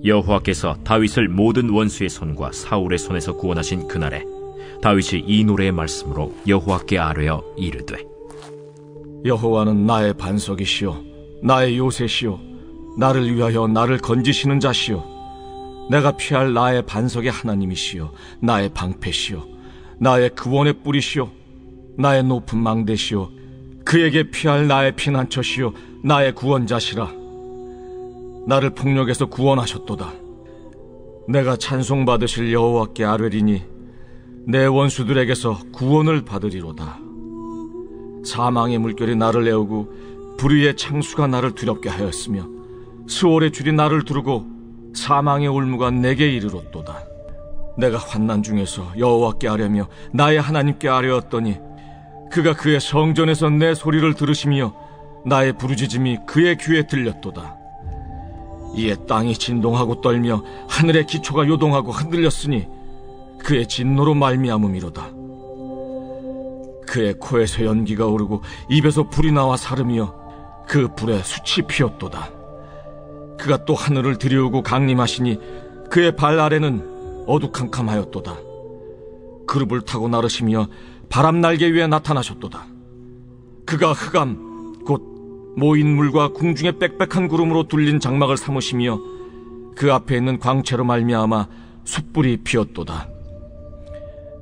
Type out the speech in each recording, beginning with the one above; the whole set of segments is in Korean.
여호와께서 다윗을 모든 원수의 손과 사울의 손에서 구원하신 그날에 다윗이 이 노래의 말씀으로 여호와께 아뢰어 이르되 여호와는 나의 반석이시요 나의 요새시요 나를 위하여 나를 건지시는 자시요 내가 피할 나의 반석의 하나님이시요 나의 방패시요 나의 구원의 뿌리시요 나의 높은 망대시요 그에게 피할 나의 피난처시요 나의 구원자시라. 나를 폭력에서 구원하셨도다. 내가 찬송받으실 여호와께 아뢰리니 내 원수들에게서 구원을 받으리로다. 사망의 물결이 나를 애우고 불의의 창수가 나를 두렵게 하였으며 스올의 줄이 나를 두르고 사망의 올무가 내게 이르렀도다. 내가 환난 중에서 여호와께 아뢰며 나의 하나님께 아뢰었더니 그가 그의 성전에서 내 소리를 들으시며 나의 부르짖음이 그의 귀에 들렸도다. 이에 땅이 진동하고 떨며 하늘의 기초가 요동하고 흔들렸으니 그의 진노로 말미암음이로다. 그의 코에서 연기가 오르고 입에서 불이 나와 사르며 그 불에 숯이 피었도다. 그가 또 하늘을 들이우고 강림하시니 그의 발 아래는 어두캄캄하였도다. 그룹을 타고 나르시며 바람 날개 위에 나타나셨도다. 그가 흑암 곧 모인 물과 궁중의 빽빽한 구름으로 둘린 장막을 삼으시며 그 앞에 있는 광채로 말미암아 숯불이 피었도다.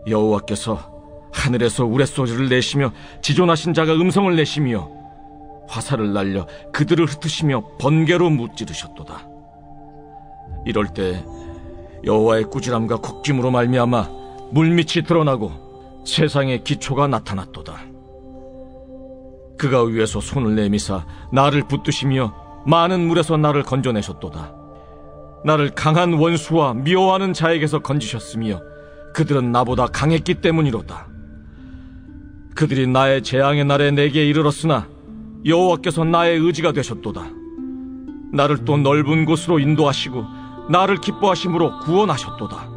여호와께서 하늘에서 우레소리를 내시며 지존하신 자가 음성을 내시며 화살을 날려 그들을 흩으시며 번개로 무찌르셨도다. 이럴 때 여호와의 꾸지람과 곡짐으로 말미암아 물밑이 드러나고 세상의 기초가 나타났도다. 그가 위에서 손을 내미사 나를 붙드시며 많은 물에서 나를 건져내셨도다. 나를 강한 원수와 미워하는 자에게서 건지셨으며 그들은 나보다 강했기 때문이로다. 그들이 나의 재앙의 날에 내게 이르렀으나 여호와께서 나의 의지가 되셨도다. 나를 또 넓은 곳으로 인도하시고 나를 기뻐하심으로 구원하셨도다.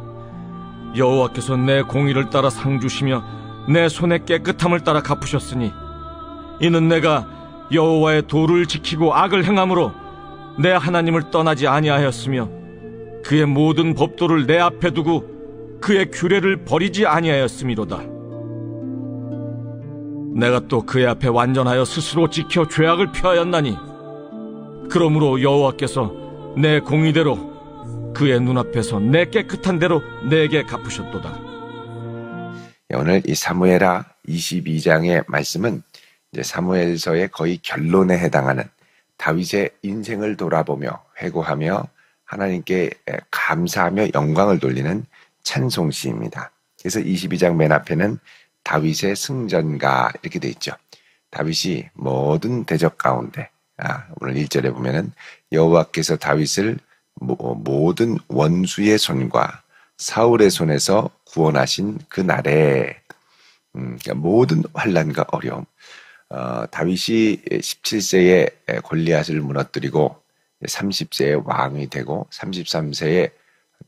여호와께서 내 공의를 따라 상 주시며 내 손의 깨끗함을 따라 갚으셨으니 이는 내가 여호와의 도를 지키고 악을 행함으로 내 하나님을 떠나지 아니하였으며 그의 모든 법도를 내 앞에 두고 그의 규례를 버리지 아니하였음이로다. 내가 또 그의 앞에 완전하여 스스로 지켜 죄악을 피하였나니 그러므로 여호와께서 내 공의대로 그의 눈앞에서 내 깨끗한 대로 내게 갚으셨도다. 오늘 이 사무엘하 22장의 말씀은 이제 사무엘서의 거의 결론에 해당하는 다윗의 인생을 돌아보며 회고하며 하나님께 감사하며 영광을 돌리는 찬송시입니다. 그래서 22장 맨 앞에는 다윗의 승전가 이렇게 돼 있죠. 다윗이 모든 대적 가운데 오늘 1절에 보면은 여호와께서 다윗을 모든 원수의 손과 사울의 손에서 구원하신 그 날에 그러니까 모든 환난과 어려움 다윗이 17세에 골리앗을 무너뜨리고 30세에 왕이 되고 33세에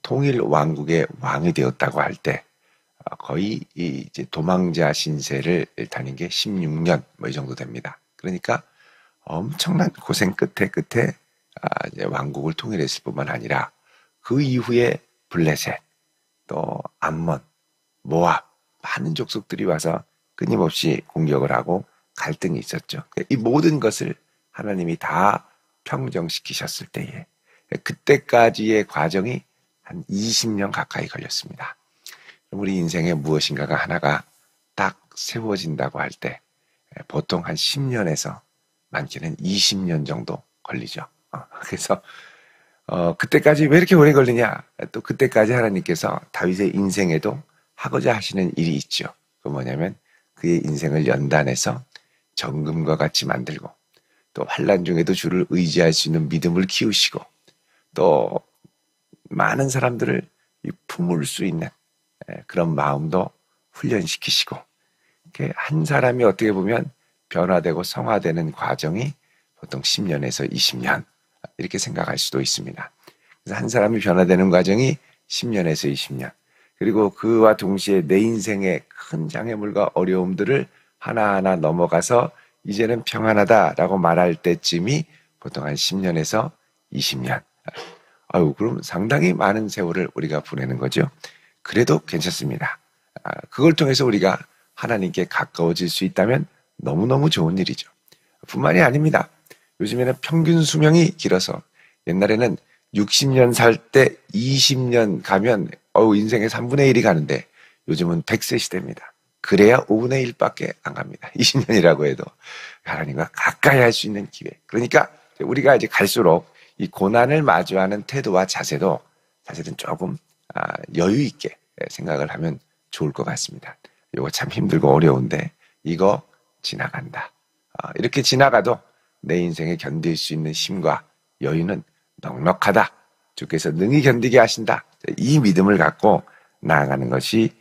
통일 왕국의 왕이 되었다고 할 때 거의 이제 도망자 신세를 다닌 게 16년 뭐 이 정도 됩니다. 그러니까 엄청난 고생 끝에 이제 왕국을 통일했을 뿐만 아니라 그 이후에 블레셋, 또 암몬, 모압 많은 족속들이 와서 끊임없이 공격을 하고 갈등이 있었죠. 이 모든 것을 하나님이 다 평정시키셨을 때에 그때까지의 과정이 한 20년 가까이 걸렸습니다. 우리 인생에 무엇인가가 하나가 딱 세워진다고 할 때 보통 한 10년에서 많게는 20년 정도 걸리죠. 그래서 그때까지 왜 이렇게 오래 걸리냐? 또 그때까지 하나님께서 다윗의 인생에도 하고자 하시는 일이 있죠. 그 뭐냐면 그의 인생을 연단해서 정금과 같이 만들고 또 환난 중에도 주를 의지할 수 있는 믿음을 키우시고 또 많은 사람들을 품을 수 있는 그런 마음도 훈련시키시고 한 사람이 어떻게 보면 변화되고 성화되는 과정이 보통 10년에서 20년 이렇게 생각할 수도 있습니다. 그래서 한 사람이 변화되는 과정이 10년에서 20년 그리고 그와 동시에 내 인생의 큰 장애물과 어려움들을 하나하나 넘어가서 이제는 평안하다라고 말할 때쯤이 보통 한 10년에서 20년 아유, 그럼 상당히 많은 세월을 우리가 보내는 거죠. 그래도 괜찮습니다. 그걸 통해서 우리가 하나님께 가까워질 수 있다면 너무너무 좋은 일이죠. 뿐만이 아닙니다. 요즘에는 평균 수명이 길어서 옛날에는 60년 살 때 20년 가면 인생의 3분의 1이 가는데 요즘은 100세 시대입니다. 그래야 5분의 1밖에 안 갑니다. 20년이라고 해도 하나님과 가까이 할 수 있는 기회. 그러니까 우리가 이제 갈수록 이 고난을 마주하는 태도와 자세도 사실은 조금 여유 있게 생각을 하면 좋을 것 같습니다. 이거 참 힘들고 어려운데 이거 지나간다. 이렇게 지나가도 내 인생에 견딜 수 있는 힘과 여유는 넉넉하다. 주께서 능히 견디게 하신다. 이 믿음을 갖고 나아가는 것이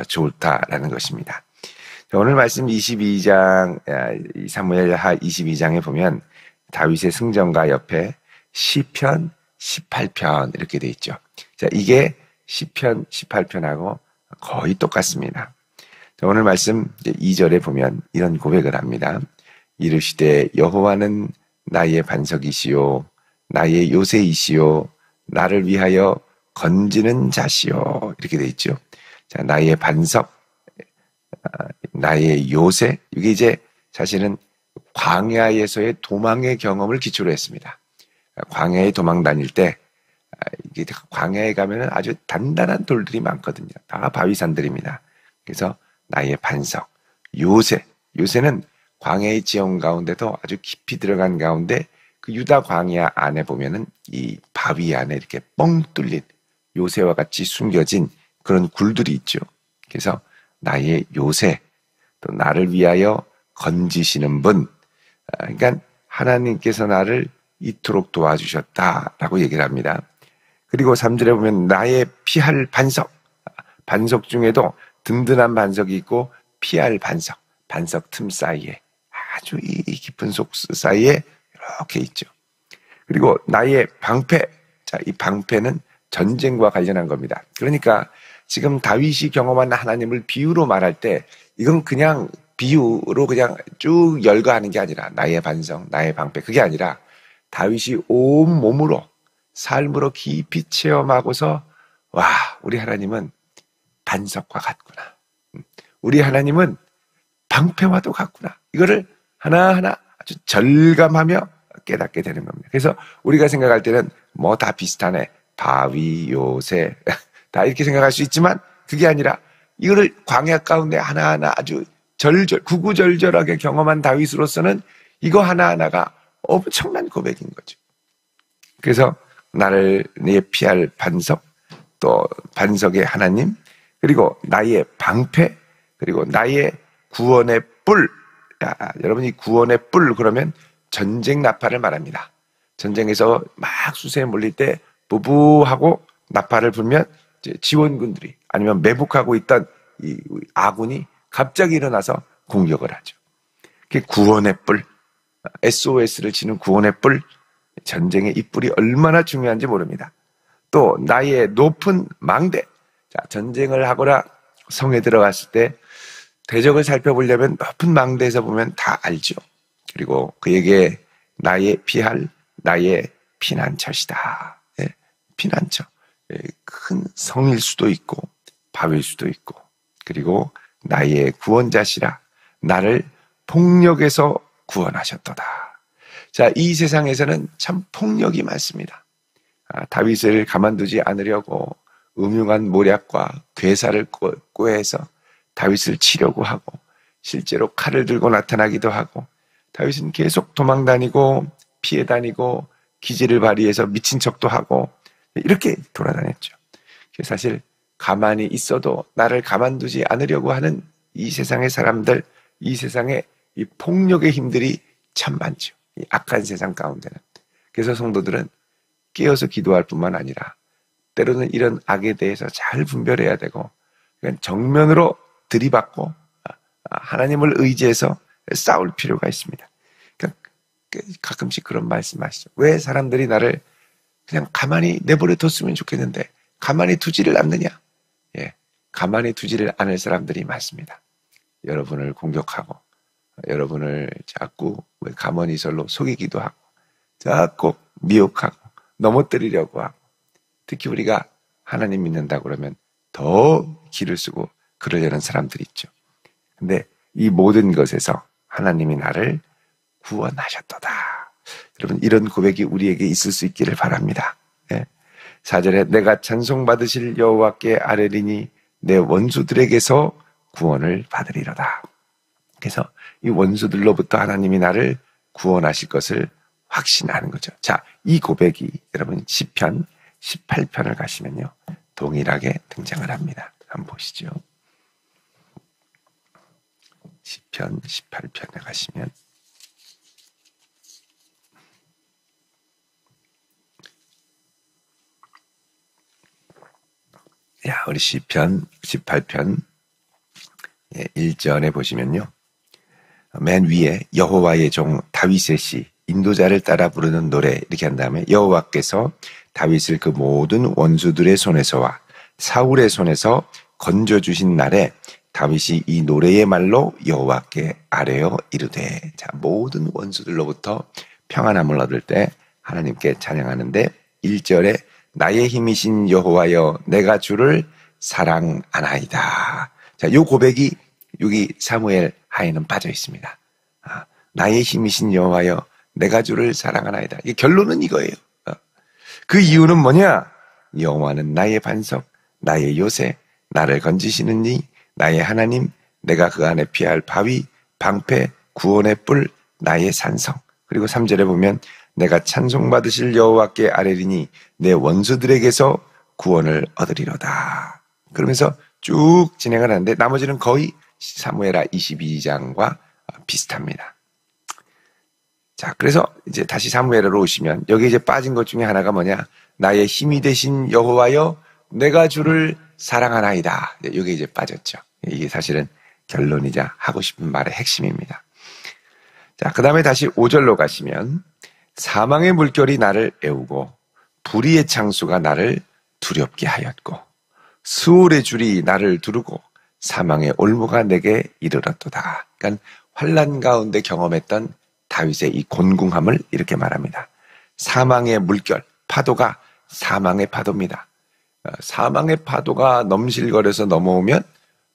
좋다라는 것입니다. 오늘 말씀 22장, 사무엘하 22장에 보면 다윗의 승전가 옆에 시편 18편 이렇게 돼 있죠. 자, 이게 시편 18편하고 거의 똑같습니다. 자, 오늘 말씀 2절에 보면 이런 고백을 합니다. 이르시되 여호와는 나의 반석이시요 나의 요새이시요 나를 위하여 건지는 자시요 이렇게 돼 있죠. 자, 나의 반석, 나의 요새, 이게 이제 사실은 광야에서의 도망의 경험을 기초로 했습니다. 광야에 도망 다닐 때 이게 광야에 가면은 아주 단단한 돌들이 많거든요. 다 바위산들입니다. 그래서 나의 반석, 요새는 광야의 지형 가운데도 아주 깊이 들어간 가운데 그 유다 광야 안에 보면은 이 바위 안에 이렇게 뻥 뚫린 요새와 같이 숨겨진 그런 굴들이 있죠. 그래서 나의 요새, 또 나를 위하여 건지시는 분, 그러니까 하나님께서 나를 이토록 도와주셨다라고 얘기를 합니다. 그리고 3절에 보면 나의 피할 반석, 반석 중에도 든든한 반석이 있고 피할 반석, 반석 틈 사이에 아주 이 깊은 속 사이에 이렇게 있죠. 그리고 나의 방패, 자, 이 방패는 전쟁과 관련한 겁니다. 그러니까 지금 다윗이 경험한 하나님을 비유로 말할 때 이건 그냥 비유로 그냥 쭉 열거하는 게 아니라 나의 반석, 나의 방패, 그게 아니라 다윗이 온 몸으로 삶으로 깊이 체험하고서 와, 우리 하나님은 반석과 같구나. 우리 하나님은 방패와도 같구나. 이거를 하나하나 아주 절감하며 깨닫게 되는 겁니다. 그래서 우리가 생각할 때는 뭐 다 비슷하네. 바위, 요새 다 이렇게 생각할 수 있지만 그게 아니라 이거를 광야 가운데 하나하나 아주 구구절절하게 경험한 다윗으로서는 이거 하나하나가 엄청난 고백인 거죠. 그래서 나를 내 피할 반석, 또 반석의 하나님, 그리고 나의 방패, 그리고 나의 구원의 뿔. 여러분 이 구원의 뿔 그러면 전쟁 나팔을 말합니다. 전쟁에서 막 수세에 몰릴 때 부부하고 나팔을 불면 지원군들이 아니면 매복하고 있던 이 아군이 갑자기 일어나서 공격을 하죠. 그게 구원의 뿔, SOS를 치는 구원의 뿔, 전쟁의 이 뿔이 얼마나 중요한지 모릅니다. 또 나의 높은 망대, 자, 전쟁을 하거나 성에 들어갔을 때 대적을 살펴보려면 높은 망대에서 보면 다 알죠. 그리고 그에게 나의 피할 나의 피난처시다. 예, 피난처. 예, 큰 성일 수도 있고 바위일 수도 있고 그리고 나의 구원자시라 나를 폭력에서 구원하셨도다. 자, 이 세상에서는 참 폭력이 많습니다. 다윗을 가만두지 않으려고 음흉한 모략과 괴사를 꾀해서 다윗을 치려고 하고 실제로 칼을 들고 나타나기도 하고 다윗은 계속 도망다니고 피해 다니고 기지를 발휘해서 미친 척도 하고 이렇게 돌아다녔죠. 사실 가만히 있어도 나를 가만두지 않으려고 하는 이 세상의 사람들, 이 세상의 이 폭력의 힘들이 참 많죠. 이 악한 세상 가운데는. 그래서 성도들은 깨어서 기도할 뿐만 아니라 때로는 이런 악에 대해서 잘 분별해야 되고 정면으로 들이받고 하나님을 의지해서 싸울 필요가 있습니다. 그러니까 가끔씩 그런 말씀하시죠. 왜 사람들이 나를 그냥 가만히 내버려 뒀으면 좋겠는데 가만히 두지를 않느냐? 예, 가만히 두지를 않을 사람들이 많습니다. 여러분을 공격하고 여러분을 자꾸 가만히설로 속이기도 하고 자꾸 미혹하고 넘어뜨리려고 하고, 특히 우리가 하나님 믿는다고 그러면 더 기를 쓰고 그러려는 사람들이 있죠. 근데 이 모든 것에서 하나님이 나를 구원하셨도다. 여러분, 이런 고백이 우리에게 있을 수 있기를 바랍니다. 4절에 내가 찬송받으실 여호와께 아뢰리니 내 원수들에게서 구원을 받으리로다. 그래서 이 원수들로부터 하나님이 나를 구원하실 것을 확신하는 거죠. 자, 이 고백이 여러분 시편 18편을 가시면요 동일하게 등장을 합니다. 한번 보시죠. 시편 18편에 가시면 우리 시편 18편 1절에 보시면요. 맨 위에 여호와의 종 다윗의 시 인도자를 따라 부르는 노래 이렇게 한 다음에 여호와께서 다윗을 그 모든 원수들의 손에서와 사울의 손에서 건져주신 날에 다윗이 이 노래의 말로 여호와께 아뢰어 이르되, 자, 모든 원수들로부터 평안함을 얻을 때 하나님께 찬양하는데 1절에 나의 힘이신 여호와여 내가 주를 사랑하나이다. 자, 요 고백이 여기 사무엘 하에는 빠져 있습니다. 나의 힘이신 여호와여 내가 주를 사랑하나이다. 이 결론은 이거예요. 그 이유는 뭐냐? 여호와는 나의 반석, 나의 요새, 나를 건지시는 이, 나의 하나님, 내가 그 안에 피할 바위, 방패, 구원의 뿔, 나의 산성. 그리고 3절에 보면 내가 찬송받으실 여호와께 아뢰리니 내 원수들에게서 구원을 얻으리로다. 그러면서 쭉 진행을 하는데 나머지는 거의 사무엘하 22장과 비슷합니다. 자, 그래서 이제 다시 사무엘하로 오시면 여기 이제 빠진 것 중에 하나가 뭐냐? 나의 힘이 되신 여호와여 내가 주를 사랑하나이다. 여기 이제 빠졌죠. 이게 사실은 결론이자 하고 싶은 말의 핵심입니다. 자, 그 다음에 다시 5절로 가시면 사망의 물결이 나를 애우고 불의의 창수가 나를 두렵게 하였고 수월의 줄이 나를 두르고 사망의 올무가 내게 이르렀도다. 그러니까 환난 가운데 경험했던 다윗의 이 곤궁함을 이렇게 말합니다. 사망의 물결, 파도가 사망의 파도입니다. 사망의 파도가 넘실거려서 넘어오면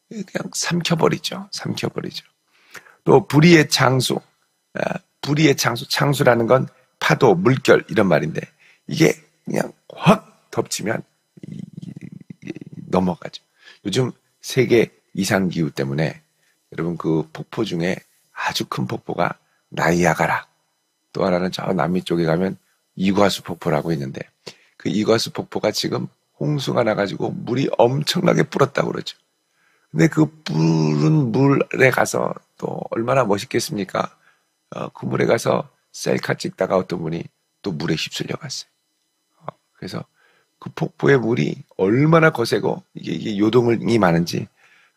그냥 삼켜버리죠. 또 불의의 창수, 창수라는 건 파도, 물결 이런 말인데 이게 그냥 확 덮치면 넘어가죠. 요즘 세계 이상기후 때문에 여러분 그 폭포 중에 아주 큰 폭포가 나이아가라, 또 하나는 저 남미 쪽에 가면 이과수 폭포라고 있는데 그 이과수 폭포가 지금 홍수가 나가지고 물이 엄청나게 불었다고 그러죠. 근데 그 부른 물에 가서 또 얼마나 멋있겠습니까? 그 물에 가서 셀카 찍다가 어떤 분이 또 물에 휩쓸려 갔어요. 그래서 그 폭포의 물이 얼마나 거세고 이게 요동이 많은지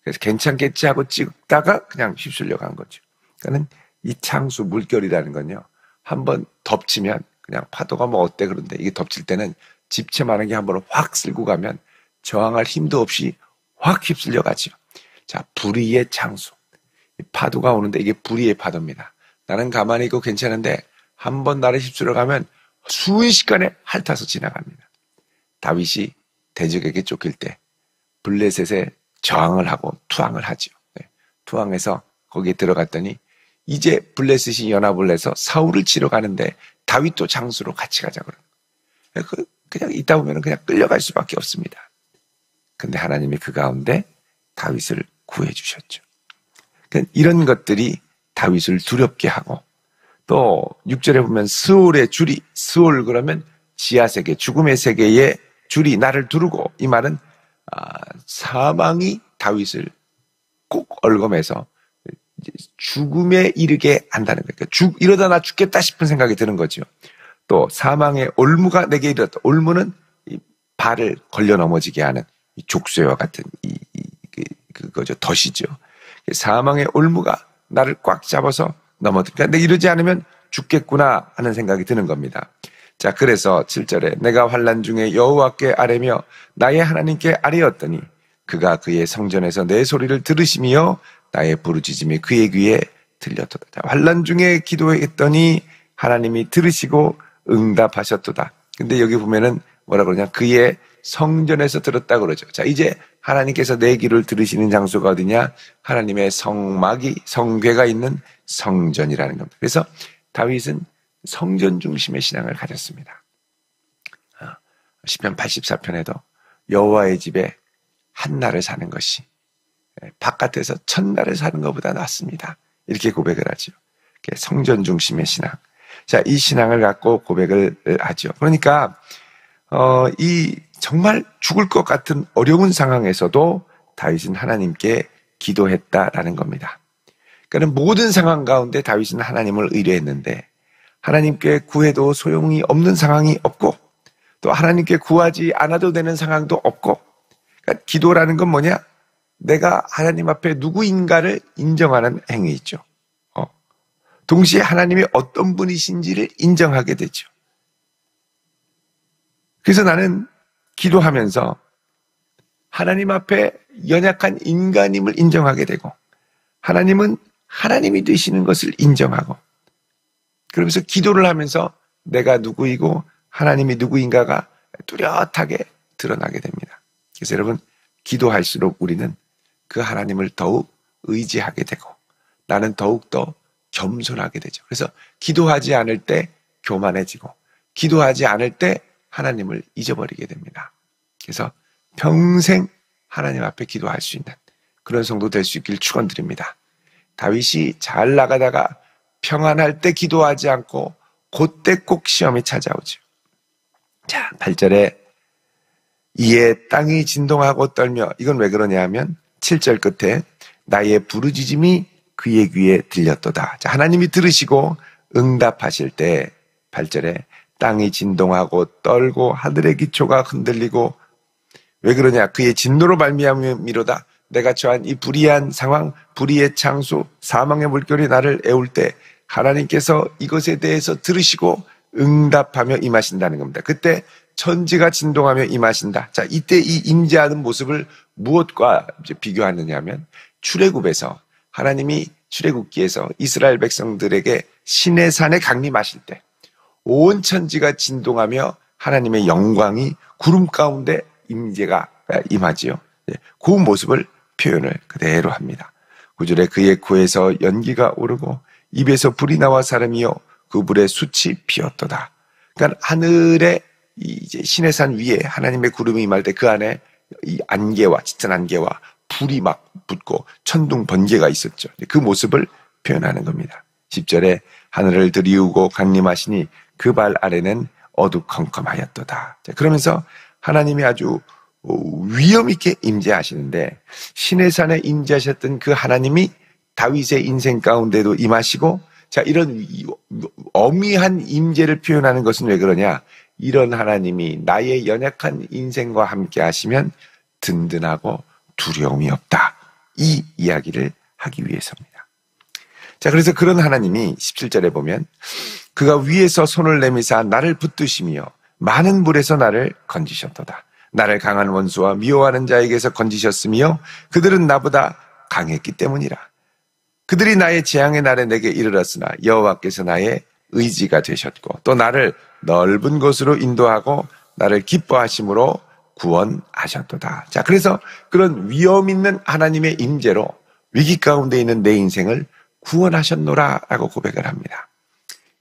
그래서 괜찮겠지 하고 찍다가 그냥 휩쓸려 간 거죠. 그러니까 이 창수 물결이라는 건요, 한번 덮치면 그냥 파도가 뭐 어때 그런데 이게 덮칠 때는 집채만한 게 한번 확 쓸고 가면 저항할 힘도 없이 확 휩쓸려 가죠. 자, 불의의 창수. 파도가 오는데 이게 불의의 파도입니다. 나는 가만히 있고 괜찮은데 한번 나를 휩쓸려 가면 순식간에 핥아서 지나갑니다. 다윗이 대적에게 쫓길 때 블레셋에 저항을 하고 투항을 하죠. 투항해서 거기에 들어갔더니 이제 블레셋이 연합을 해서 사울을 치러 가는데 다윗도 장수로 같이 가자 그러는. 그냥 있다 보면 그냥 끌려갈 수밖에 없습니다. 근데 하나님이 그 가운데 다윗을 구해 주셨죠. 이런 것들이 다윗을 두렵게 하고 또 6절에 보면 스올의 줄이, 스올 그러면 지하세계, 죽음의 세계의 줄이 나를 두르고, 이 말은 사망이 다윗을 꼭 얽어매서 죽음에 이르게 한다는 거예요. 이러다 나 죽겠다 싶은 생각이 드는 거죠. 또 사망의 올무가 내게 이르렀다. 올무는 이 발을 걸려 넘어지게 하는 이 족쇄와 같은 그거죠. 덫이죠. 사망의 올무가 나를 꽉 잡아서 넘어뜨리니까 내가 이러지 않으면 죽겠구나 하는 생각이 드는 겁니다. 자, 그래서 7절에 내가 환난 중에 여호와께 아뢰며 나의 하나님께 아뢰었더니 그가 그의 성전에서 내 소리를 들으시며 나의 부르짖음이 그의 귀에 들렸도다. 환난 중에 기도했더니 하나님이 들으시고 응답하셨도다. 근데 여기 보면은 뭐라 그러냐? 그의 성전에서 들었다 그러죠. 자, 이제 하나님께서 내 기도를 들으시는 장소가 어디냐? 하나님의 성궤가 있는 성전이라는 겁니다. 그래서 다윗은 성전 중심의 신앙을 가졌습니다. 시편 84편에도 여호와의 집에 한 날을 사는 것이 바깥에서 천날을 사는 것보다 낫습니다. 이렇게 고백을 하죠. 성전 중심의 신앙. 자, 이 신앙을 갖고 고백을 하죠. 그러니까 이 정말 죽을 것 같은 어려운 상황에서도 다윗은 하나님께 기도했다라는 겁니다. 그러니까 모든 상황 가운데 다윗은 하나님을 의뢰했는데 하나님께 구해도 소용이 없는 상황이 없고 또 하나님께 구하지 않아도 되는 상황도 없고, 그러니까 기도라는 건 뭐냐? 내가 하나님 앞에 누구인가를 인정하는 행위이죠. 동시에 하나님이 어떤 분이신지를 인정하게 되죠. 그래서 나는 기도하면서 하나님 앞에 연약한 인간임을 인정하게 되고 하나님은 하나님이 되시는 것을 인정하고, 그러면서 기도를 하면서 내가 누구이고 하나님이 누구인가가 뚜렷하게 드러나게 됩니다. 그래서 여러분, 기도할수록 우리는 그 하나님을 더욱 의지하게 되고 나는 더욱더 겸손하게 되죠. 그래서 기도하지 않을 때 교만해지고 기도하지 않을 때 하나님을 잊어버리게 됩니다. 그래서 평생 하나님 앞에 기도할 수 있는 그런 성도 될 수 있길 축원드립니다. 다윗이 잘 나가다가 평안할 때 기도하지 않고 그때 꼭 시험이 찾아오죠. 자, 8절에 이에 땅이 진동하고 떨며, 이건 왜 그러냐 하면 7절 끝에 나의 부르짖음이 그의 귀에 들렸도다. 자, 하나님이 들으시고 응답하실 때 8절에 땅이 진동하고 떨고 하늘의 기초가 흔들리고, 왜 그러냐? 그의 진노로 말미암음이로다. 내가 처한 이 불의한 상황, 불의의 창수, 사망의 물결이 나를 애울 때 하나님께서 이것에 대해서 들으시고 응답하며 임하신다는 겁니다. 그때 천지가 진동하며 임하신다. 자, 이때 이 임재하는 모습을 무엇과 비교하느냐 하면 출애굽에서 하나님이 출애굽기에서 이스라엘 백성들에게 시내산에 강림하실 때 온 천지가 진동하며 하나님의 영광이 구름 가운데 임재가 임하지요. 그 모습을 표현을 그대로 합니다. 9절에 그의 코에서 연기가 오르고 입에서 불이 나와 사람이요 그 불에 숯이 피었도다. 그러니까 하늘에 이제 시내산 위에 하나님의 구름이 임할 때 그 안에 이 안개와 짙은 안개와 불이 막 붙고 천둥 번개가 있었죠. 그 모습을 표현하는 겁니다. 10절에 하늘을 들이우고 강림하시니 그 발 아래는 어두컴컴하였도다. 그러면서 하나님이 아주 위험 있게 임재하시는데 시내산에 임재하셨던 그 하나님이 다윗의 인생 가운데도 임하시고, 자, 이런 어미한 임재를 표현하는 것은 왜 그러냐? 이런 하나님이 나의 연약한 인생과 함께 하시면 든든하고 두려움이 없다. 이 이야기를 하기 위해서입니다. 자, 그래서 그런 하나님이 17절에 보면 그가 위에서 손을 내미사 나를 붙드시며 많은 물에서 나를 건지셨도다. 나를 강한 원수와 미워하는 자에게서 건지셨으며 그들은 나보다 강했기 때문이라. 그들이 나의 재앙의 날에 내게 이르렀으나 여호와께서 나의 의지가 되셨고 또 나를 넓은 곳으로 인도하고 나를 기뻐하심으로 구원하셨도다. 자, 그래서 그런 위험 있는 하나님의 임재로 위기 가운데 있는 내 인생을 구원하셨노라라고 고백을 합니다.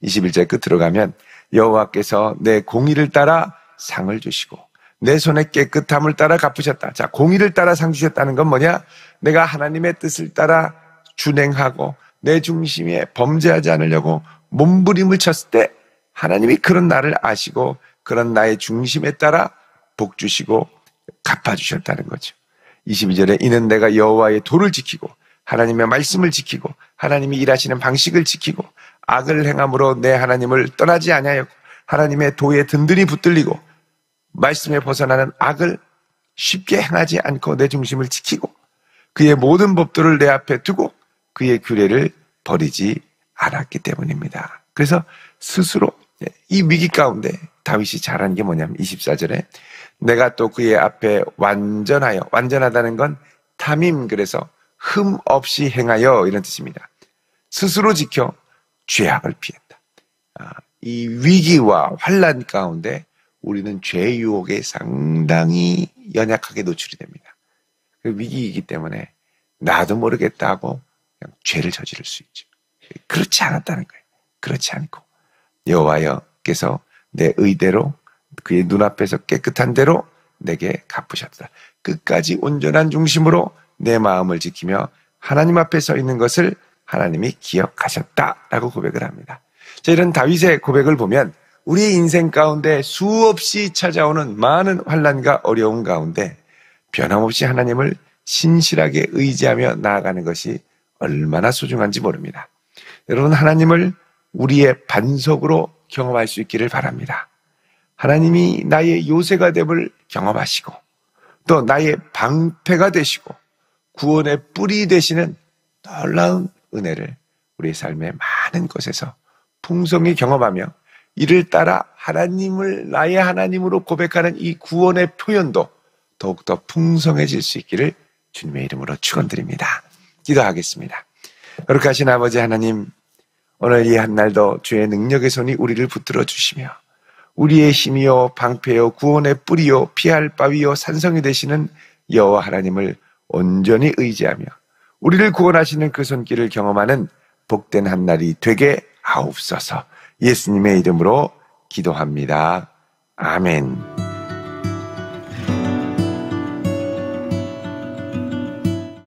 21절 끝으로 가면 여호와께서 내 공의를 따라 상을 주시고 내 손의 깨끗함을 따라 갚으셨다. 자, 공의를 따라 상 주셨다는 건 뭐냐? 내가 하나님의 뜻을 따라 준행하고 내 중심에 범죄하지 않으려고 몸부림을 쳤을 때 하나님이 그런 나를 아시고 그런 나의 중심에 따라 복 주시고 갚아주셨다는 거죠. 22절에 이는 내가 여호와의 도를 지키고 하나님의 말씀을 지키고 하나님이 일하시는 방식을 지키고 악을 행함으로 내 하나님을 떠나지 아니하였고 하나님의 도에 든든히 붙들리고 말씀에 벗어나는 악을 쉽게 행하지 않고 내 중심을 지키고 그의 모든 법도를 내 앞에 두고 그의 규례를 버리지 않았기 때문입니다. 그래서 스스로 이 위기 가운데 다윗이 잘한 게 뭐냐면 24절에 내가 또 그의 앞에 완전하다는 건 탐임, 그래서 흠 없이 행하여 이런 뜻입니다. 스스로 지켜 죄악을 피했다. 이 위기와 환난 가운데 우리는 죄 유혹에 상당히 연약하게 노출이 됩니다. 그 위기이기 때문에 나도 모르겠다 하고 그냥 죄를 저지를 수 있죠. 그렇지 않았다는 거예요. 그렇지 않고 여호와께서 내 의대로 그의 눈앞에서 깨끗한 대로 내게 갚으셨다. 끝까지 온전한 중심으로 내 마음을 지키며 하나님 앞에 서 있는 것을 하나님이 기억하셨다라고 고백을 합니다. 자, 이런 다윗의 고백을 보면 우리의 인생 가운데 수없이 찾아오는 많은 환난과 어려움 가운데 변함없이 하나님을 신실하게 의지하며 나아가는 것이 얼마나 소중한지 모릅니다. 여러분, 하나님을 우리의 반석으로 경험할 수 있기를 바랍니다. 하나님이 나의 요새가 됨을 경험하시고 또 나의 방패가 되시고 구원의 뿔이 되시는 놀라운 은혜를 우리의 삶의 많은 곳에서 풍성히 경험하며 이를 따라 하나님을 나의 하나님으로 고백하는 이 구원의 표현도 더욱더 풍성해질 수 있기를 주님의 이름으로 축원드립니다. 기도하겠습니다. 거룩하신 아버지 하나님, 오늘 이 한날도 주의 능력의 손이 우리를 붙들어 주시며 우리의 힘이요 방패요 구원의 뿌리요 피할 바위요 산성이 되시는 여호와 하나님을 온전히 의지하며 우리를 구원하시는 그 손길을 경험하는 복된 한날이 되게 하옵소서. 예수님의 이름으로 기도합니다. 아멘.